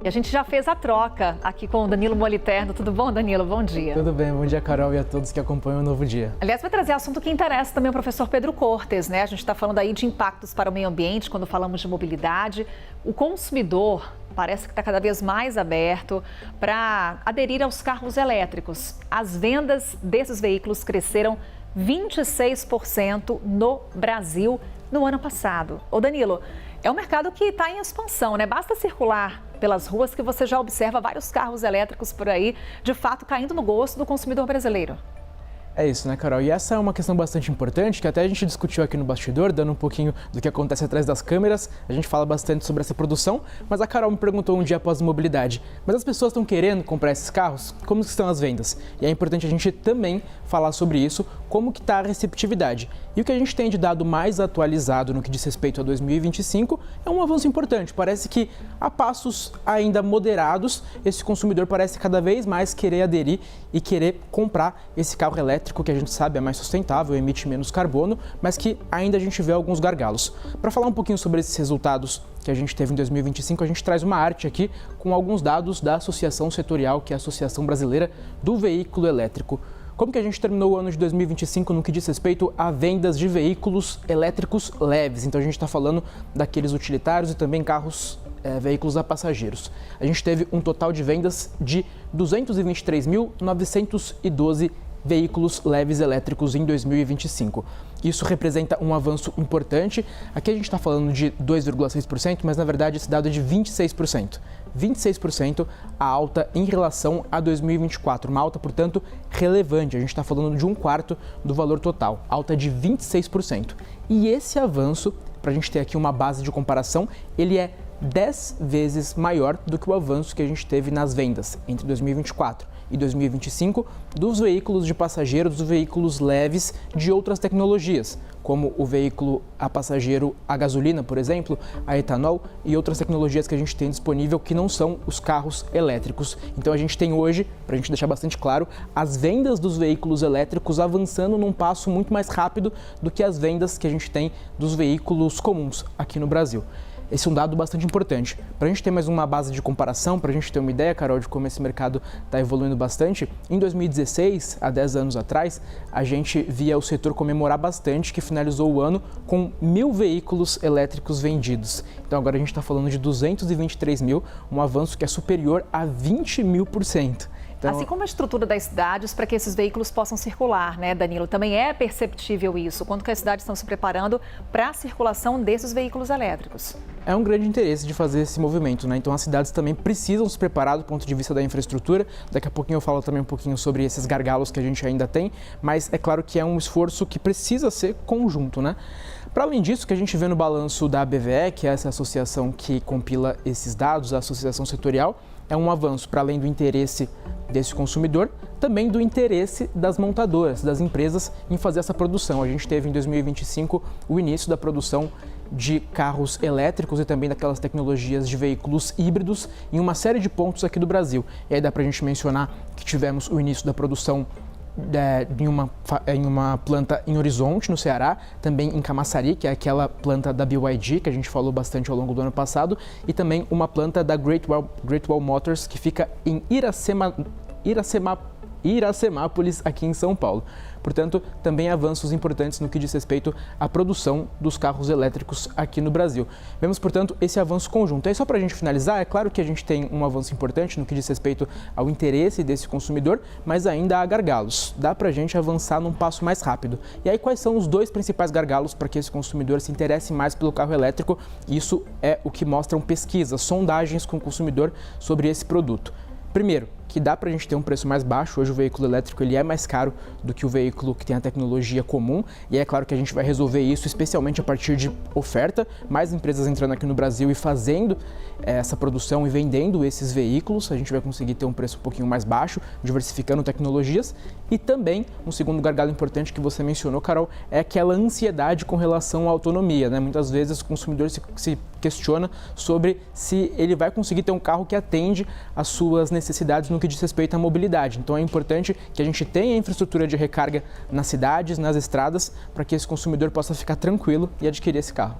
E a gente já fez a troca aqui com o Danilo Moliterno. Tudo bom, Danilo? Bom dia. Tudo bem, bom dia, Carol, e a todos que acompanham o Novo Dia. Aliás, vai trazer assunto que interessa também o professor Pedro Cortes, né? A gente está falando aí de impactos para o meio ambiente quando falamos de mobilidade. O consumidor parece que está cada vez mais aberto para aderir aos carros elétricos. As vendas desses veículos cresceram 26% no Brasil no ano passado. Ô Danilo, é um mercado que está em expansão, né? Basta circular pelas ruas que você já observa vários carros elétricos por aí, de fato caindo no gosto do consumidor brasileiro. É isso, né, Carol? E essa é uma questão bastante importante, que até a gente discutiu aqui no bastidor, dando um pouquinho do que acontece atrás das câmeras. A gente fala bastante sobre essa produção, mas a Carol me perguntou um dia após a mobilidade, mas as pessoas estão querendo comprar esses carros? Como estão as vendas? E é importante a gente também falar sobre isso, como que está a receptividade. E o que a gente tem de dado mais atualizado no que diz respeito a 2025 é um avanço importante. Parece que a passos ainda moderados, esse consumidor parece cada vez mais querer aderir e querer comprar esse carro elétrico, que a gente sabe é mais sustentável, emite menos carbono, mas que ainda a gente vê alguns gargalos. Para falar um pouquinho sobre esses resultados que a gente teve em 2025, a gente traz uma arte aqui com alguns dados da Associação Setorial, que é a Associação Brasileira do Veículo Elétrico. Como que a gente terminou o ano de 2025 no que diz respeito a vendas de veículos elétricos leves? Então a gente está falando daqueles utilitários e também carros, veículos a passageiros. A gente teve um total de vendas de 223.912 veículos leves elétricos em 2025. Isso representa um avanço importante. Aqui a gente está falando de 2,6%, mas na verdade esse dado é de 26%. 26% a alta em relação a 2024. Uma alta, portanto, relevante. A gente está falando de 1/4 do valor total. Alta de 26%. E esse avanço, para a gente ter aqui uma base de comparação, ele é 10 vezes maior do que o avanço que a gente teve nas vendas entre 2024 e 2025 dos veículos de passageiros, dos veículos leves de outras tecnologias, como o veículo a passageiro a gasolina, por exemplo, a etanol e outras tecnologias que a gente tem disponível que não são os carros elétricos. Então a gente tem hoje, para a gente deixar bastante claro, as vendas dos veículos elétricos avançando num passo muito mais rápido do que as vendas que a gente tem dos veículos comuns aqui no Brasil. Esse é um dado bastante importante. Para a gente ter mais uma base de comparação, para a gente ter uma ideia, Carol, de como esse mercado está evoluindo bastante, em 2016, há 10 anos atrás, a gente via o setor comemorar bastante que finalizou o ano com 1.000 veículos elétricos vendidos. Então agora a gente está falando de 223 mil, um avanço que é superior a 20.000%. Então, assim como a estrutura das cidades para que esses veículos possam circular, né, Danilo? Também é perceptível isso, quanto que as cidades estão se preparando para a circulação desses veículos elétricos. É um grande interesse de fazer esse movimento, né? Então as cidades também precisam se preparar do ponto de vista da infraestrutura. Daqui a pouquinho eu falo também um pouquinho sobre esses gargalos que a gente ainda tem, mas é claro que é um esforço que precisa ser conjunto, né? Para além disso, que a gente vê no balanço da ABVE, que é essa associação que compila esses dados, a Associação Setorial, é um avanço para além do interesse desse consumidor, também do interesse das montadoras, das empresas em fazer essa produção. A gente teve em 2025 o início da produção de carros elétricos e também daquelas tecnologias de veículos híbridos em uma série de pontos aqui do Brasil. E aí dá para a gente mencionar que tivemos o início da produção em uma planta em Horizonte, no Ceará, também em Camaçari, que é aquela planta da BYD, que a gente falou bastante ao longo do ano passado, e também uma planta da Great Wall Motors, que fica em Iracemápolis, aqui em São Paulo. Portanto, também avanços importantes no que diz respeito à produção dos carros elétricos aqui no Brasil. Vemos, portanto, esse avanço conjunto. E só para a gente finalizar, é claro que a gente tem um avanço importante no que diz respeito ao interesse desse consumidor, mas ainda há gargalos. Dá para a gente avançar num passo mais rápido. E aí, quais são os dois principais gargalos para que esse consumidor se interesse mais pelo carro elétrico? Isso é o que mostram pesquisas, sondagens com o consumidor sobre esse produto. Primeiro, que dá para a gente ter um preço mais baixo. Hoje o veículo elétrico ele é mais caro do que o veículo que tem a tecnologia comum, e é claro que a gente vai resolver isso especialmente a partir de oferta, mais empresas entrando aqui no Brasil e fazendo essa produção e vendendo esses veículos. A gente vai conseguir ter um preço um pouquinho mais baixo, diversificando tecnologias. E também, um segundo gargalo importante que você mencionou, Carol, é aquela ansiedade com relação à autonomia, né? Muitas vezes o consumidor se questiona sobre se ele vai conseguir ter um carro que atende às suas necessidades no que diz respeito à mobilidade. Então é importante que a gente tenha infraestrutura de recarga nas cidades, nas estradas, para que esse consumidor possa ficar tranquilo e adquirir esse carro.